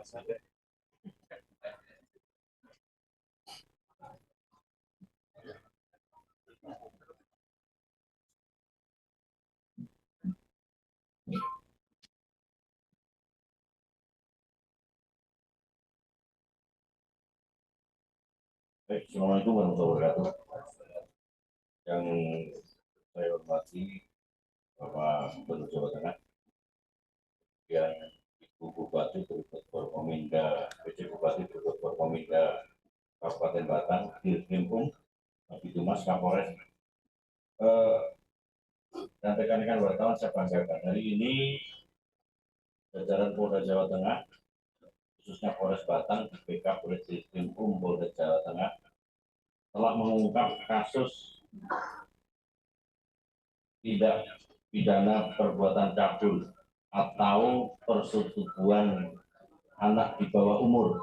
Assalamualaikum warahmatullahi wabarakatuh. Yang saya hormati Bapak Gubernur Jawa Tengah, yang Ibu Bupati Berikut Forkominda, PJ Bupati Berikut Forkominda Kabupaten Batang, Dirkrimum, Kabid Humas Kapolres, dan rekan-rekan wartawan saya banggakan. Hari ini jajaran Polda Jawa Tengah, khususnya Polres Batang, di-backup oleh Dirkrimum Polda Jawa Tengah, telah mengungkap kasus tindak pidana perbuatan cabul atau persetubuhan anak di bawah umur.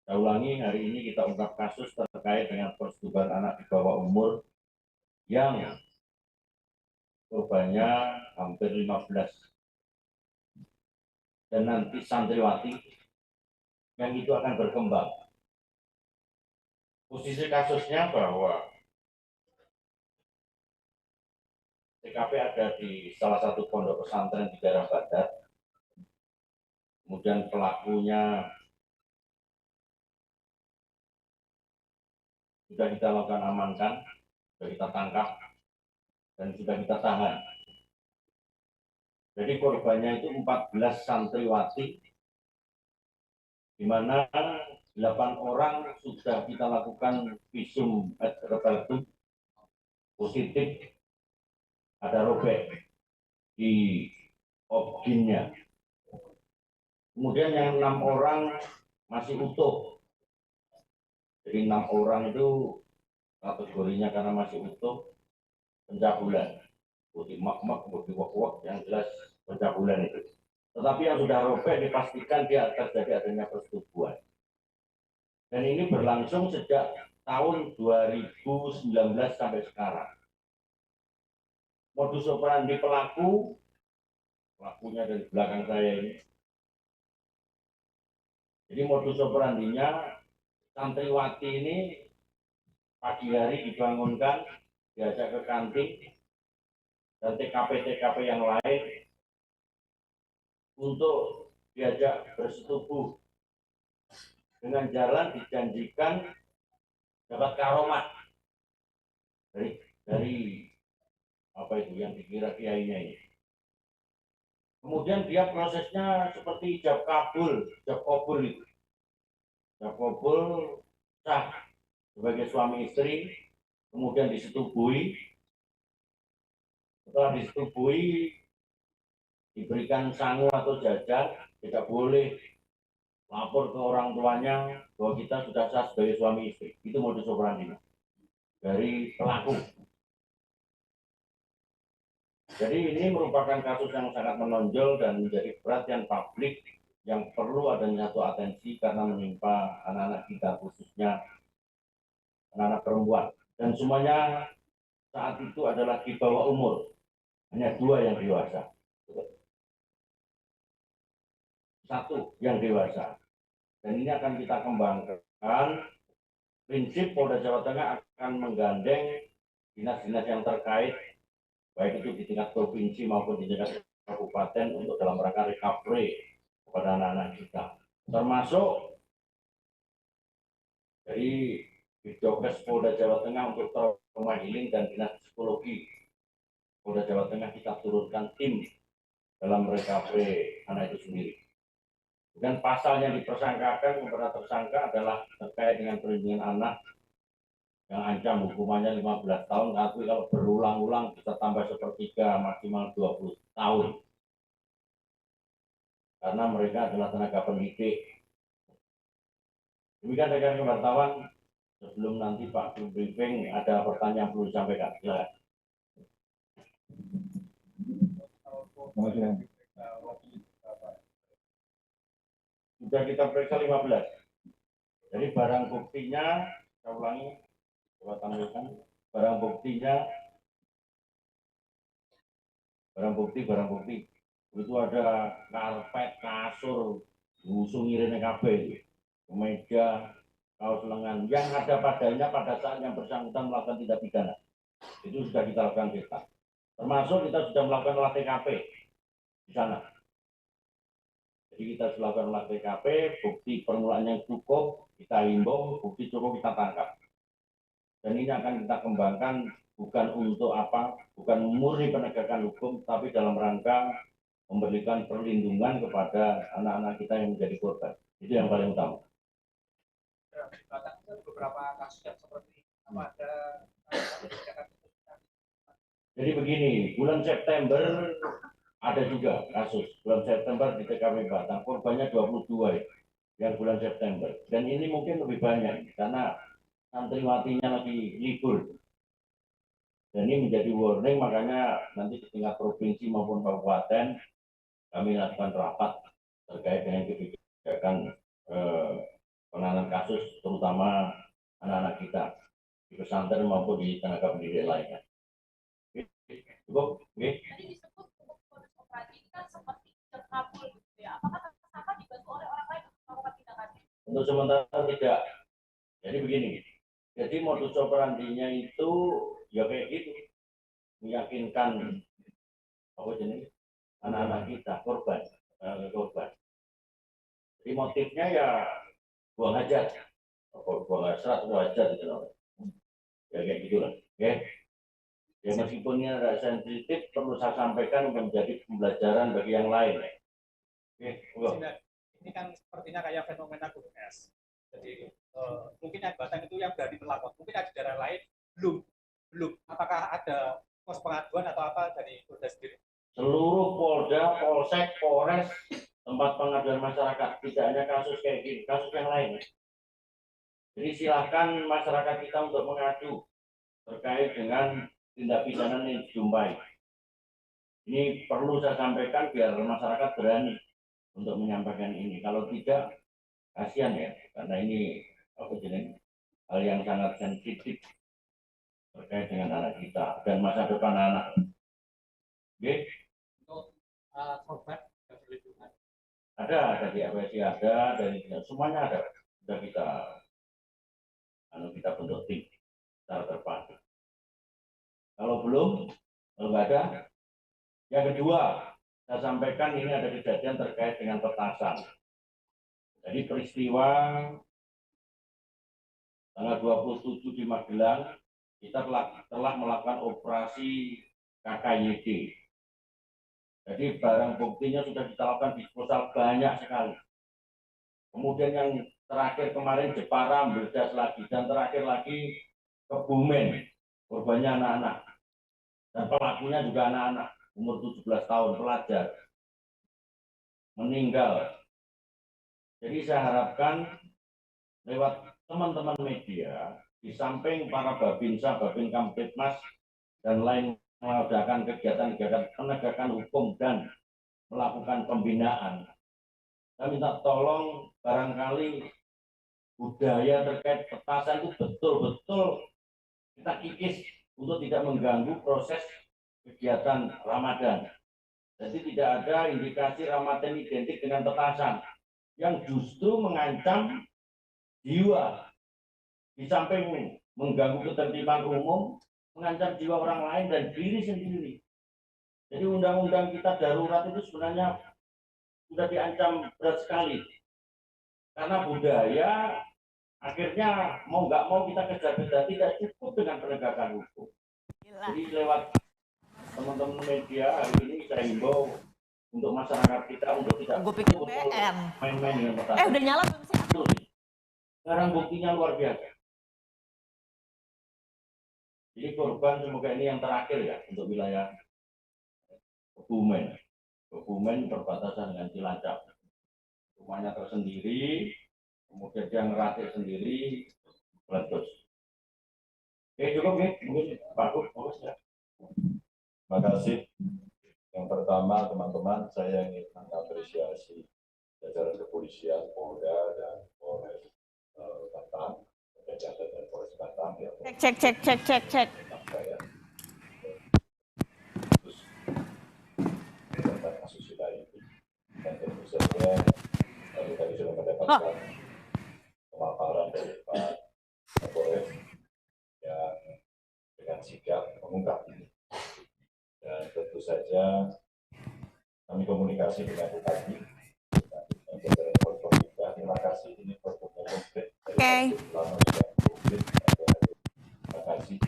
Saya ulangi, hari ini kita ungkap kasus terkait dengan persetubuhan anak di bawah umur yang korbannya hampir 15. Dan nanti santriwati yang itu akan berkembang. Posisi kasusnya bahwa TKP ada di salah satu pondok pesantren di daerah Badar. Kemudian pelakunya sudah kita lakukan amankan, sudah kita tangkap, dan sudah kita tahan. Jadi korbannya itu 14 santriwati, di mana 8 orang sudah kita lakukan visum et repertum positif, ada robek di objinnya. Kemudian yang 6 orang masih utuh. Jadi 6 orang itu kategorinya karena masih utuh pencabulan. Bodi mak-mak, bodi wak-wak, yang jelas pencabulan itu. Tetapi yang sudah robek dipastikan dia terjadi adanya persetubuhan. Dan ini berlangsung sejak tahun 2019 sampai sekarang. Modus operandi pelakunya dari belakang saya ini. Jadi modus operandinya, santriwati ini pagi hari dibangunkan, diajak ke kantin, dan TKP-TKP yang lain untuk diajak bersetubuh dengan jalan dijanjikan dapat karomat dari apa itu yang dikira kiainya ini. Kemudian dia prosesnya seperti ijab kabul itu. Ijab kabul sah sebagai suami istri, kemudian disetubui. Setelah disetubui, diberikan sangu atau jajan, tidak boleh lapor ke orang tuanya bahwa kita sudah sah sebagai suami istri. Itu modus operandi dari pelaku. Jadi ini merupakan kasus yang sangat menonjol dan menjadi perhatian publik yang perlu adanya satu atensi karena menimpa anak-anak kita, khususnya anak-anak perempuan. Dan semuanya saat itu adalah di bawah umur, hanya 2 yang dewasa. 1 yang dewasa. Dan ini akan kita kembangkan. Prinsip Polda Jawa Tengah akan menggandeng dinas-dinas yang terkait, baik itu di tingkat provinsi maupun di tingkat kabupaten, untuk dalam rangka recovery kepada anak-anak kita. Termasuk dari Bidokes Polda Jawa Tengah untuk trauma healing dan dinas psikologi Polda Jawa Tengah, kita turunkan tim dalam recovery anak itu sendiri. Dan pasal yang dipersangkakan kepada tersangka adalah terkait dengan perlindungan anak yang ancam hukumannya 15 tahun, tapi kalau berulang-ulang bisa tambah sepertiga, maksimal 20 tahun. Karena mereka adalah tenaga pendidik. Demikian rekan wartawan, sebelum nanti Pak briefing, ada pertanyaan perlu disampaikan. Silakan. Sudah kita periksa 15. Jadi barang buktinya, saya ulangi, coba tampilkan barang bukti Itu ada karpet, kasur, busung irene kabeh, kemeja, kaos lengan yang ada padanya pada saat yang bersangkutan melakukan tindak pidana. Itu sudah kita lakukan kita. Termasuk kita sudah melakukan olah TKP di sana. Jadi kita sudah melakukan olah TKP, bukti permulaan yang cukup kita himbau, bukti cukup kita tangkap. Dan ini akan kita kembangkan bukan untuk apa, bukan murni penegakan hukum, tapi dalam rangka memberikan perlindungan kepada anak-anak kita yang menjadi korban. Itu yang paling utama. Beberapa kasus yang seperti apa ada jadi begini, bulan September ada juga kasus. Bulan September di TKP Batang, korbannya 22 ya, yang bulan September. Dan ini mungkin lebih banyak karena santriwatinya lagi libur. Dan ini menjadi warning, makanya nanti di tingkat provinsi maupun kabupaten kami lakukan rapat terkait dengan kebijakan penanganan kasus, terutama anak-anak kita di pesantren maupun di tenaga pendidik lainnya. Cukup? Oke. Tadi disebut modus operandi ini kan seperti terkabul gitu ya. Apakah tersangka dibantu oleh orang lain untuk melakukan tindakan? Untuk sementara tidak. Jadi begini. Jadi modus operandinya itu ya kayak gitu, meyakinkan apa jenis anak-anak kita korban. Jadi motifnya ya buang hajat, buang hasrat, wajar gitu loh. Ya kayak gitulah. Oke. Ya meskipun ini agak sensitif, perlu saya sampaikan menjadi pembelajaran bagi yang lain. Oke. Ini kan sepertinya kayak fenomena gunung es. Jadi mungkin yang Batang itu yang berani melapor. Mungkin ada daerah lain belum. Apakah ada pos pengaduan atau apa dari Polda sendiri? Seluruh Polda, Polsek, Polres, tempat pengaduan masyarakat, tidak hanya kasus kayak gini, kasus yang lain. Jadi silakan masyarakat kita untuk mengadu terkait dengan tindak pidana yang dijumpai. Ini perlu saya sampaikan biar masyarakat berani untuk menyampaikan ini. Kalau tidak, kasihan ya, karena ini apa jenis hal yang sangat sensitif terkait dengan anak kita dan masa depan anak. Oke? Untuk korban dan perlindungan. Ada di APSI ada, dari semuanya ada. Sudah kita bentuk tim secara terpadu. Kalau belum, kalau nggak ada, yang kedua, saya sampaikan ini ada kejadian terkait dengan petasan. Jadi peristiwa tanggal 27 di Magelang, kita telah melakukan operasi KKYD. Jadi barang buktinya sudah kita lakukan disposal banyak sekali. Kemudian yang terakhir kemarin Jepara, Meledas lagi, dan terakhir lagi Kebumen, korbannya anak-anak. Dan pelakunya juga anak-anak, umur 17 tahun, pelajar. Meninggal. Jadi saya harapkan lewat teman-teman media, di samping para Babinsa, Babin Kamtipmas, dan lain mengadakan kegiatan-kegiatan penegakan hukum dan melakukan pembinaan. Saya minta tolong barangkali budaya terkait petasan itu betul-betul kita kikis untuk tidak mengganggu proses kegiatan Ramadan. Jadi tidak ada indikasi Ramadan identik dengan petasan yang justru mengancam jiwa. Di samping mengganggu ketertiban umum, mengancam jiwa orang lain dan diri sendiri. Jadi undang-undang kita darurat itu sebenarnya sudah diancam berat sekali. Karena budaya akhirnya mau nggak mau kita kejar-kejar, tidak cukup dengan penegakan hukum. Jadi lewat teman-teman media hari ini saya himbau untuk masyarakat kita untuk tidak main-main dengan petasan. Udah nyala belum sih? Sekarang buktinya luar biasa. Jadi korban semoga ini yang terakhir ya untuk wilayah Kebumen. Kebumen berbatasan dengan Cilacap. Rumahnya tersendiri, kemudian dia ngerakit sendiri, meletus. Oke, cukup ya, mungkin bagus ya. Terima kasih. Yang pertama, teman-teman, saya ingin mengapresiasi jajaran kepolisian, Polda dan Polres Batang, Jakarta dan Polres Batang. Cek. Tentang kasus wilayah Presiden, lalu tadi sudah mendapatkan pemaparan dari Pak Kapolres yang dengan sigap mengungkap ini. Dan tentu saja kami komunikasi dengan Bupati, dan jajaran Forkopimda. Terima kasih, ini pertemuan konkret dari lama sudah konkret. Terima kasih,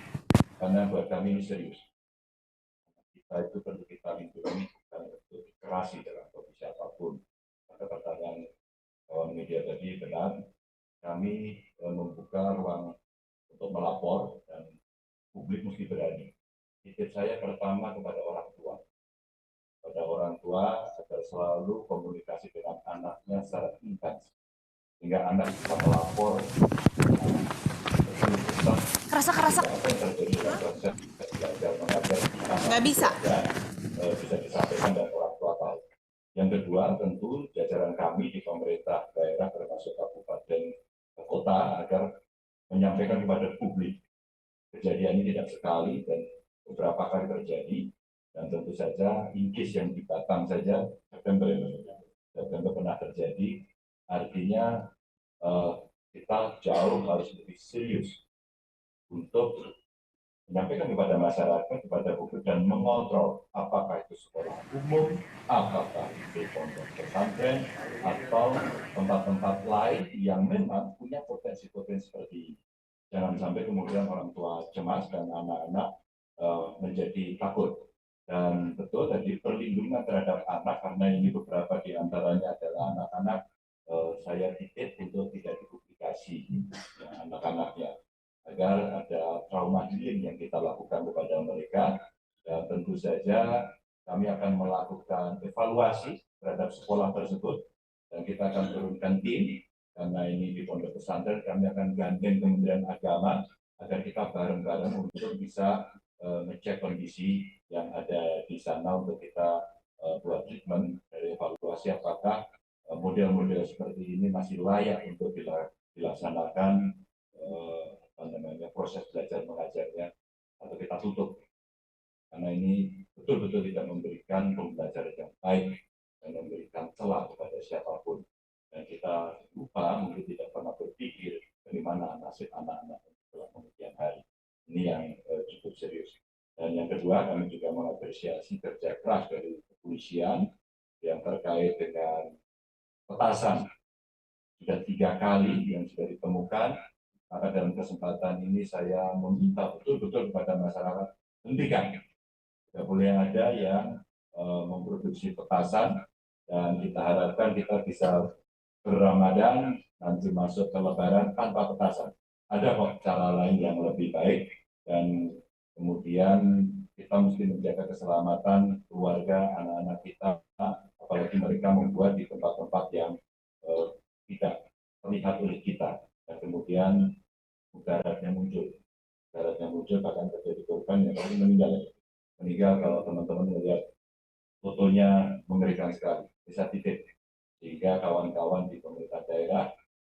karena buat kami ini serius. Kita itu perlu kita lindungi, bukan untuk dikerasi dalam kondisi apapun. Maka pertanyaan kawan media tadi benar, kami membuka ruang untuk melapor dan publik mesti berani. Titip saya pertama kepada orang tua. Pada orang tua agar selalu komunikasi dengan anaknya secara intens, sehingga anak bisa melapor kerasa apa yang terjadi dalam proses belajar mengajar nggak bisa bisa disampaikan dan orang tua tahu. Yang kedua, tentu jajaran kami di pemerintah daerah termasuk kabupaten kota agar menyampaikan kepada publik kejadian ini tidak sekali dan beberapa kali terjadi. Dan tentu saja inkis yang di Batam saja September pernah terjadi, artinya kita jauh harus lebih serius untuk menyampaikan kepada masyarakat, kepada publik dan mengontrol apakah itu sekolah umum, apakah itu pondok pesantren atau tempat-tempat lain yang memang punya potensi-potensi seperti ini. Jangan sampai kemudian orang tua cemas dan anak-anak menjadi takut. Dan betul tadi perlindungan terhadap anak, karena ini beberapa di antaranya adalah anak-anak, saya titip untuk tidak dipublikasi ya, anak-anaknya, agar ada trauma healing yang kita lakukan kepada mereka. Dan tentu saja kami akan melakukan evaluasi terhadap sekolah tersebut dan kita akan turunkan tim, karena ini di pondok pesantren kami akan gandeng Kementerian Agama agar kita bareng-bareng untuk bisa ngecek kondisi yang ada di sana untuk kita buat treatment dari evaluasi apakah model-model seperti ini masih layak untuk dilaksanakan proses belajar mengajarnya atau kita tutup, karena ini betul-betul tidak memberikan pembelajaran yang baik dan memberikan celah kepada siapapun, dan kita lupa mungkin tidak pernah berpikir bagaimana nasib anak-anak dalam kemudian hari. Ini yang cukup serius. Dan yang kedua, kami juga mengapresiasi kerja keras dari kepolisian yang terkait dengan petasan. Sudah 3 kali yang sudah ditemukan. Maka dalam kesempatan ini saya meminta betul-betul kepada masyarakat, hentikan. Tidak boleh ada yang memproduksi petasan, dan kita harapkan kita bisa berRamadan nanti masuk ke Lebaran tanpa petasan. Ada kok cara lain yang lebih baik, dan kemudian kita mesti menjaga keselamatan keluarga, anak-anak kita, apalagi mereka membuat di tempat-tempat yang tidak terlihat oleh kita, dan kemudian mudaratnya muncul bahkan terjadi korban yang meninggal kalau teman-teman melihat fotonya mengerikan sekali, bisa titik, sehingga kawan-kawan di pemerintah daerah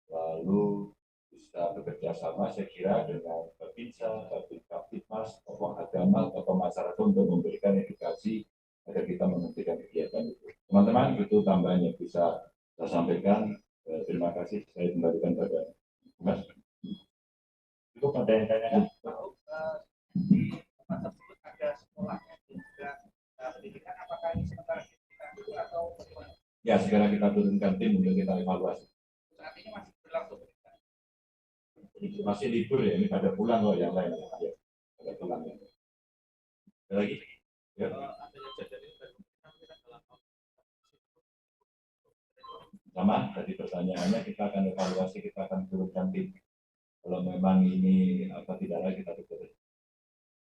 lalu bisa bekerja sama, saya kira, dengan Babinsa, Babinsa, tokoh agama, tokoh masyarakat untuk memberikan edukasi agar kita menghentikan kegiatan itu. Teman-teman, itu tambahan yang bisa saya sampaikan. Terima kasih. Saya kembalikan pada Mas. Itu pada yang tanya di tempat tersebut ada sekolahnya juga pendidikan, apakah ini sementara atau bagaimana? Ya, segera kita turunkan tim untuk kita evaluasi. Saat ini masih berlangsung. Masih libur ya, ini pada pulang kok yang lain. Ya, pada pulang ya. Ada lagi? Ya. Sama, tadi pertanyaannya kita akan evaluasi, kita akan turunkan tim. Kalau memang ini apa tidak lagi kita tutup.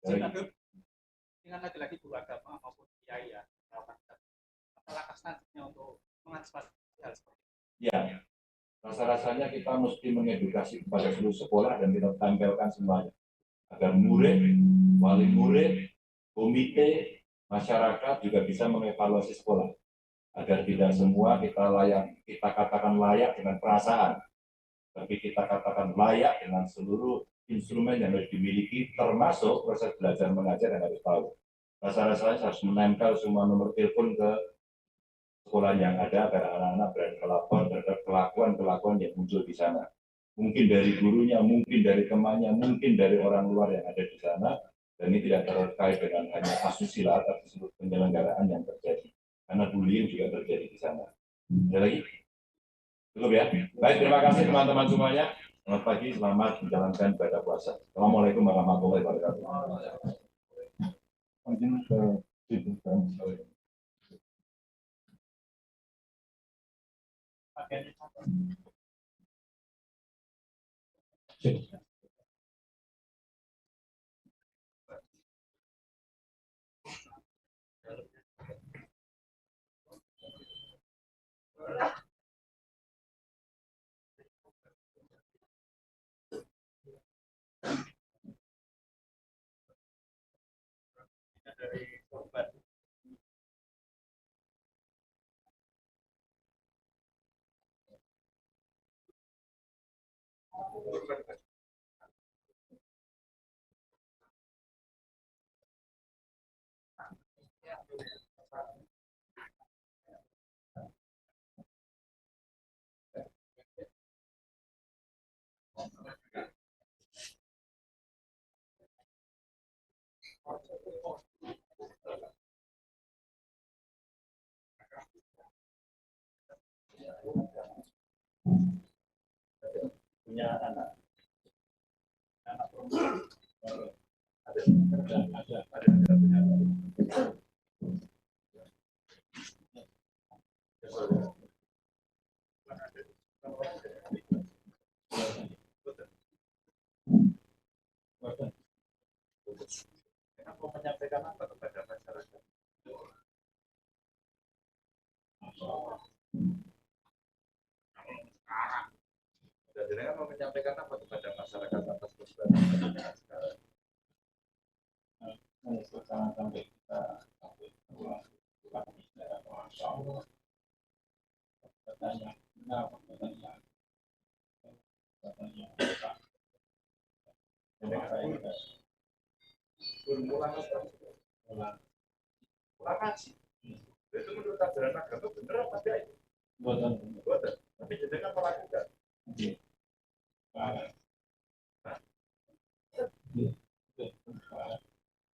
Dengan lagi-lagi guru agama maupun kiai ya, apa langkah selanjutnya untuk mengantisipasi hal seperti ini? Ya, rasa-rasanya kita mesti mengedukasi kepada seluruh sekolah dan kita tampilkan semuanya agar murid, wali murid, komite, masyarakat juga bisa mengevaluasi sekolah agar tidak semua kita katakan layak dengan perasaan, tapi kita katakan layak dengan seluruh instrumen yang harus dimiliki, termasuk proses belajar mengajar yang harus tahu. Rasa-rasanya harus menempel semua nomor telepon ke sekolah yang ada agar anak-anak berani melapor terhadap kelakuan-kelakuan yang muncul di sana. Mungkin dari gurunya, mungkin dari temannya, mungkin dari orang luar yang ada di sana, dan ini tidak terkait dengan hanya asusila, tapi seluruh penyelenggaraan yang terjadi. Karena bullying juga terjadi di sana. Ada lagi? Cukup ya? Baik, terima kasih teman-teman semuanya. Selamat pagi, selamat menjalankan ibadah puasa. Assalamualaikum warahmatullahi wabarakatuh. Dari korban. Punya anak. Aku menyampaikan apa kepada masyarakat? Jadi kan mau menyampaikan apa kepada masyarakat atas perbuatan sekarang? Jangan sampai kita bertanya, kenapa bertanya? Pulang ngaji. Itu menurut ajaran agama benar apa tidak itu? Betul. Tapi jadi kan melakukan.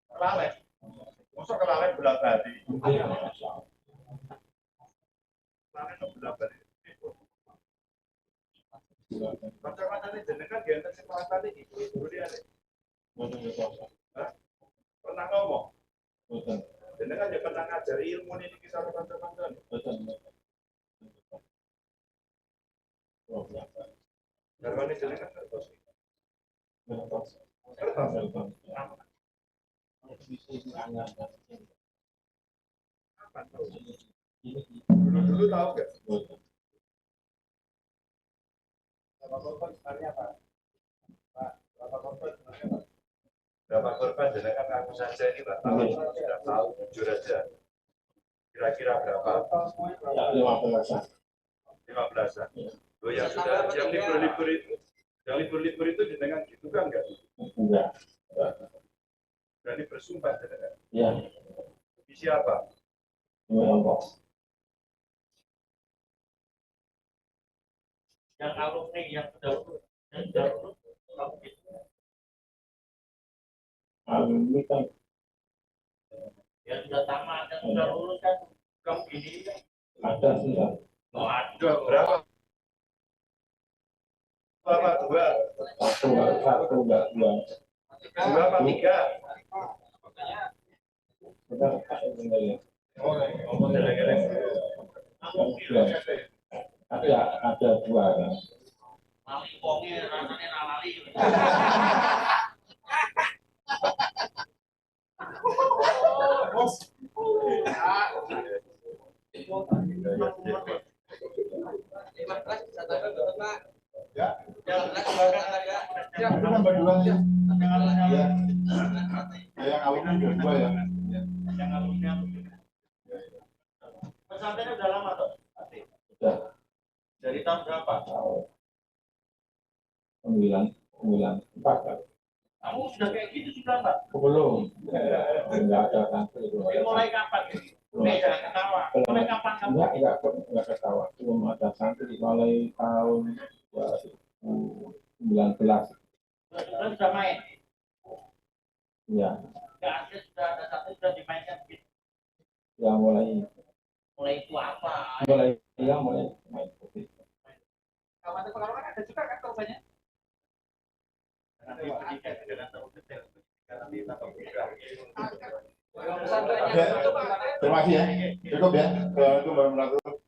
Kelalaian. Masuk kelalaian belah badi. Kelalaian itu belah badi. Macam-macam ini jenengan dia nanti selatan ini. Guru dia nih. Pernah ngomong. Jenengan dia pernah ngajari ilmu ini kisah teman-teman. Karena ini jenengan terus. Dulu tahu nggak? Berapa korban sebenarnya Pak? Berapa korban sebenarnya Pak? Berapa korban jenengan aku saja ini Pak? Sudah tahu jujur aja. Kira-kira berapa? 15-an. 15-an. Oh yang sudah yang libur-libur itu. Yang libur-libur itu jenengan gitu kan enggak? Enggak. Berani bersumpah jenengan. Ya. Di siapa? Yang alumni yang sudah lulus, alumni kan yang sudah tamat, yang sudah lulus kan kamu gini ada sudah. Oh, ada berapa? Berapa? Dua. Satu enggak dua. Dua apa tiga? Benar, benar ya. Ada dua kan. Lali wonge rasane lali. Bos. Yang alumni dua ya. Yang alumni. Pesantrennya udah lama toh? Sudah. Dari tahun berapa? 94. Kamu sudah kayak gitu sudah Pak? Belum. Enggak ada kan. Mulai kapan? jangan ketawa. Mulai kapan kamu? Enggak ketawa. Belum ada santri mulai tahun 2019. Sudah main. Ya, Nggak ada, sudah ada satu sudah dimainkan. ya mulai Itu apa? mulai main seperti itu. Kawan pengalaman ada juga kan korbannya? Nanti pendidikan dengan tahu detail. Terima kasih ya. Cukup ya. Itu baru melakukan.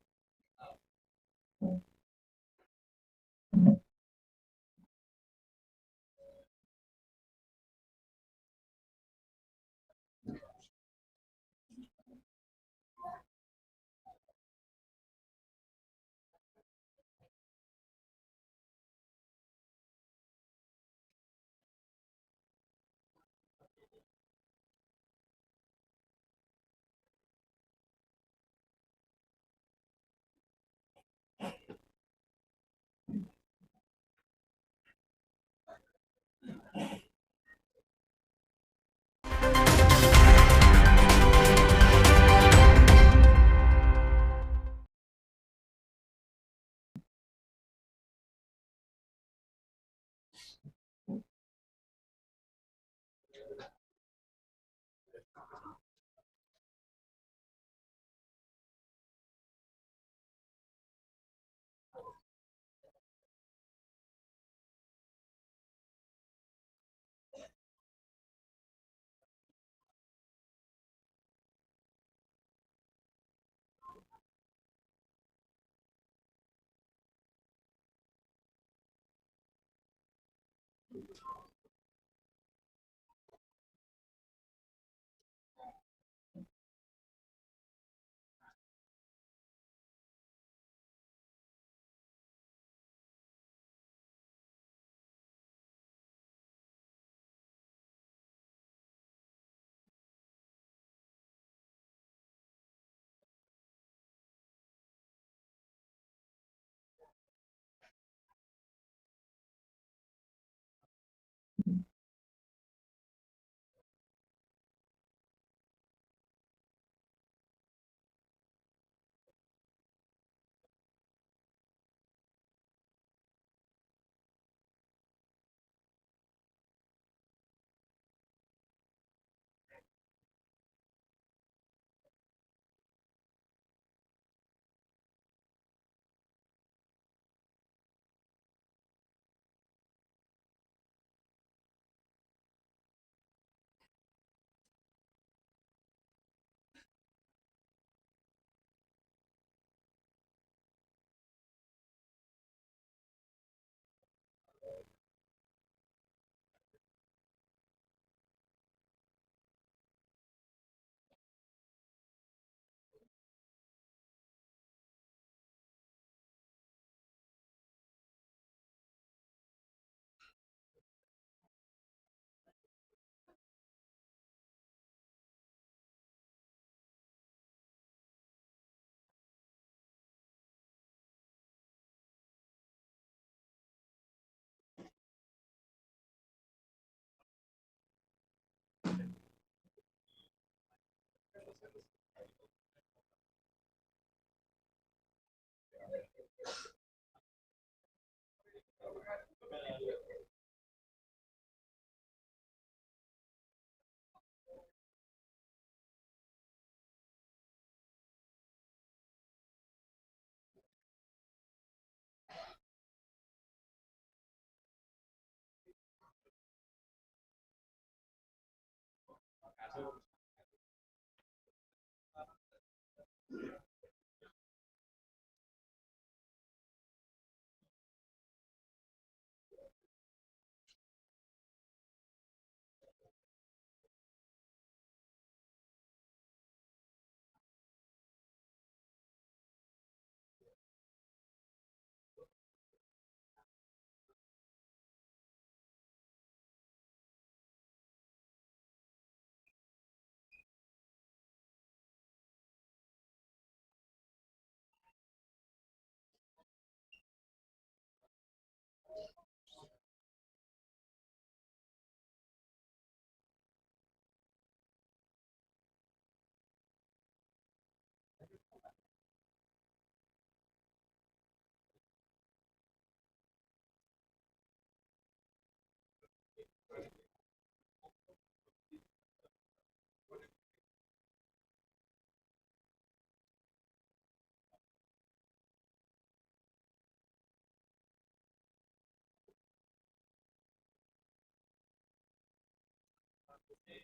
Thank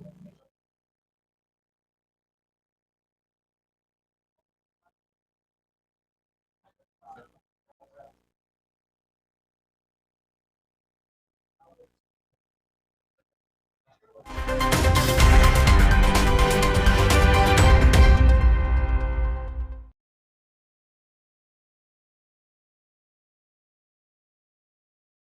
you.